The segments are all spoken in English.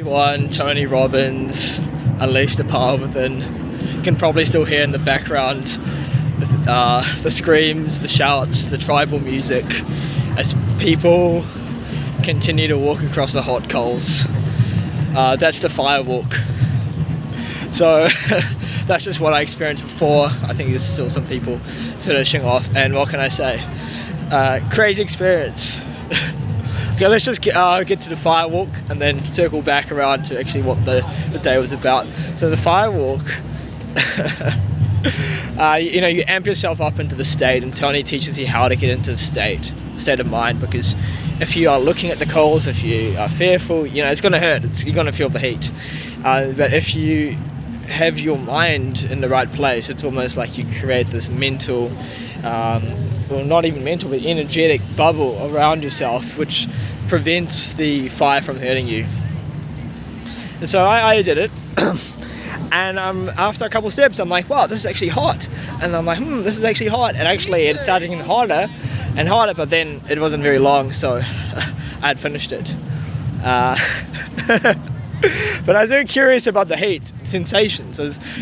one, Tony Robbins, Unleash the Power Within. You can probably still hear in the background the screams, the shouts, the tribal music as people continue to walk across the hot coals. That's the fire walk. So that's just what I experienced before. I think there's still some people finishing off, and what can I say? Crazy experience. Okay, let's just get to the fire walk and then circle back around to actually what the day was about. So the fire walk, you amp yourself up into the state, and Tony teaches you how to get into the state of mind, because if you are looking at the coals, if you are fearful, it's going to hurt. You're going to feel the heat. But if you have your mind in the right place, it's almost like you create this mental, well, not even mental, but energetic bubble around yourself, which prevents the fire from hurting you. And so I did it. And after a couple steps, I'm like, wow, this is actually hot. And I'm like, this is actually hot. And actually it started getting hotter and hotter, but then it wasn't very long, so I had finished it. But I was very curious about the heat sensations,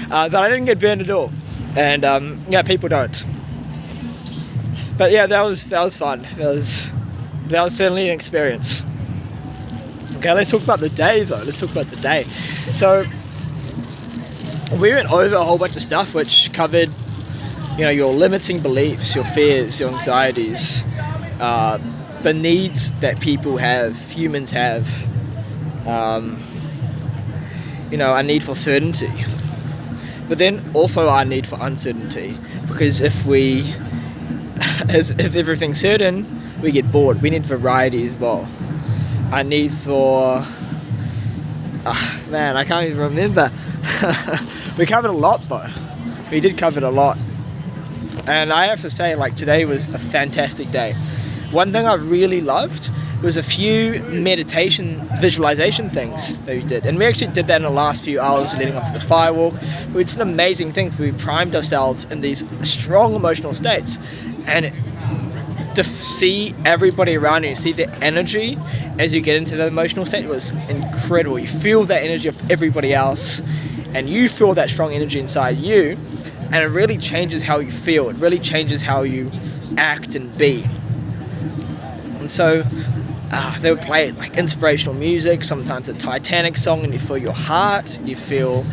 but I didn't get burned at all. And people don't. But yeah, that was fun. That was certainly an experience. Okay, let's talk about the day though. So we went over a whole bunch of stuff which covered, your limiting beliefs, your fears, your anxieties, the needs that people have, humans have, our need for certainty, but then also our need for uncertainty, because if everything's certain, we get bored. We need variety as well. Our need for, I can't even remember. We covered a lot though. We did cover a lot. And I have to say, today was a fantastic day. One thing I really loved was a few meditation visualization things that we did. And we actually did that in the last few hours leading up to the firewalk. It's an amazing thing. We primed ourselves in these strong emotional states. And to see everybody around you, see the energy as you get into the emotional state, it was incredible. You feel that energy of everybody else, and you feel that strong energy inside you, and it really changes how you feel. It really changes how you act and be. And so they would play inspirational music, sometimes a Titanic song, and you feel your heart, you feel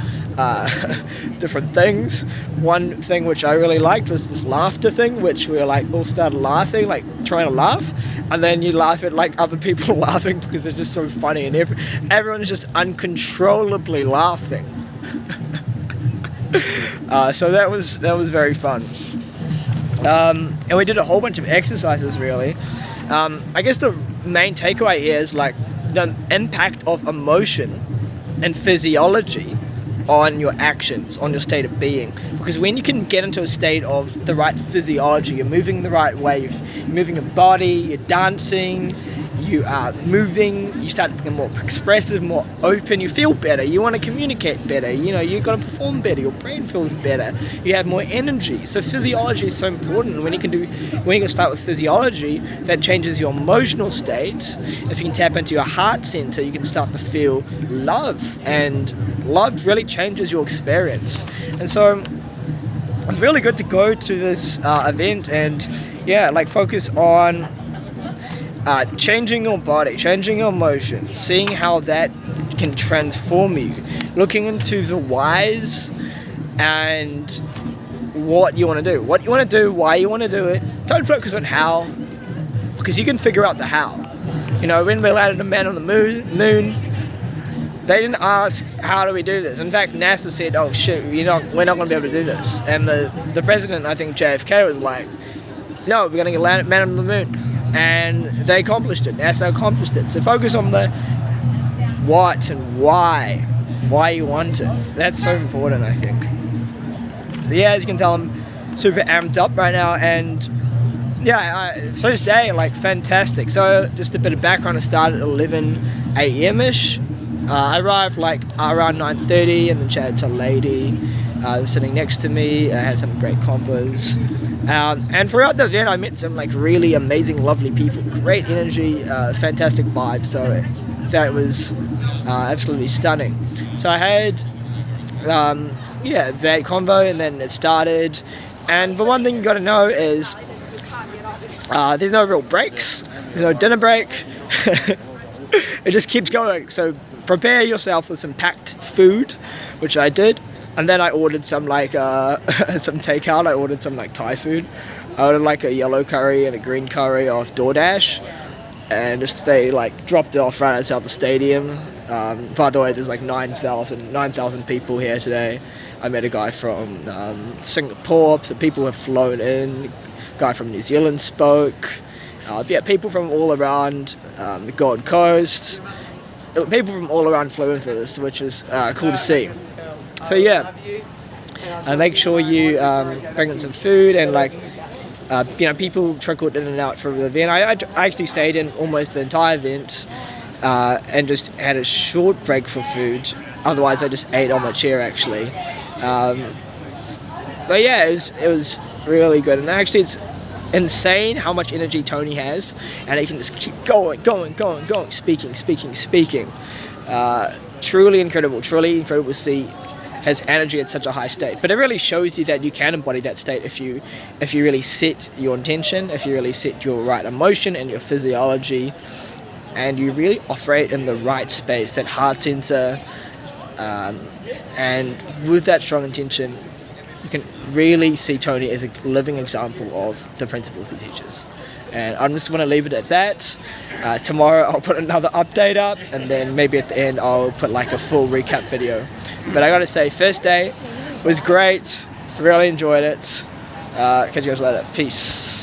different things. One thing which I really liked was this laughter thing, which we were all started laughing, trying to laugh, and then you laugh at other people laughing because it's just so funny, and everyone's just uncontrollably laughing. So that was very fun. And we did a whole bunch of exercises really. I guess the main takeaway here is the impact of emotion and physiology on your actions, on your state of being. Because when you can get into a state of the right physiology, you're moving the right way, you're moving your body, you're dancing, you are moving, you start to become more expressive, more open, you feel better, you want to communicate better, you're going to perform better, your brain feels better, you have more energy. So physiology is so important. When you can start with physiology, that changes your emotional state. If you can tap into your heart center, you can start to feel love, and love really changes your experience. And so it's really good to go to this event and focus on changing your body, changing your emotions, seeing how that can transform you, looking into the whys and what you want to do, why you want to do it. Don't focus on how, because you can figure out the how. When we landed a man on the moon, they didn't ask, how do we do this? In fact, NASA said, oh shit, we're not going to be able to do this. And the president, I think JFK, was like, no, we're going to get a man on the moon. And they accomplished it. NASA accomplished it. So focus on the what and why you want it. That's so important, I think. So as you can tell, I'm super amped up right now, and first day, fantastic. So just a bit of background, I started at 11 a.m.ish. I arrived around 9:30, and then chatted to a lady sitting next to me. I had some great combos. And throughout the event, I met some really amazing, lovely people. Great energy, fantastic vibe. So that was absolutely stunning. So I had that convo, and then it started. And the one thing you got to know is there's no real breaks. There's no dinner break. It just keeps going. So prepare yourself with some packed food, which I did. And then I ordered some some takeout. I ordered some Thai food. I ordered a yellow curry and a green curry off DoorDash. And they dropped it off right outside the stadium. By the way, there's 9,000 people here today. I met a guy from Singapore, so people have flown in. A guy from New Zealand spoke. People from all around the Gold Coast. People from all around flew into this, which is cool to see. So make sure you bring in some food, and people trickled in and out from the event. I actually stayed in almost the entire event and just had a short break for food. Otherwise, I just ate on my chair actually. It was really good, and actually it's insane how much energy Tony has, and he can just keep going, speaking. Truly incredible to see his energy at such a high state. But it really shows you that you can embody that state if you really set your intention, if you really set your right emotion and your physiology, and you really operate in the right space, that heart sensor, and with that strong intention, you can really see Tony as a living example of the principles he teaches. And I just want to leave it at that. Tomorrow I'll put another update up, and then maybe at the end I'll put a full recap video. But I gotta say, first day was great. Really enjoyed it. Catch you guys later. Peace.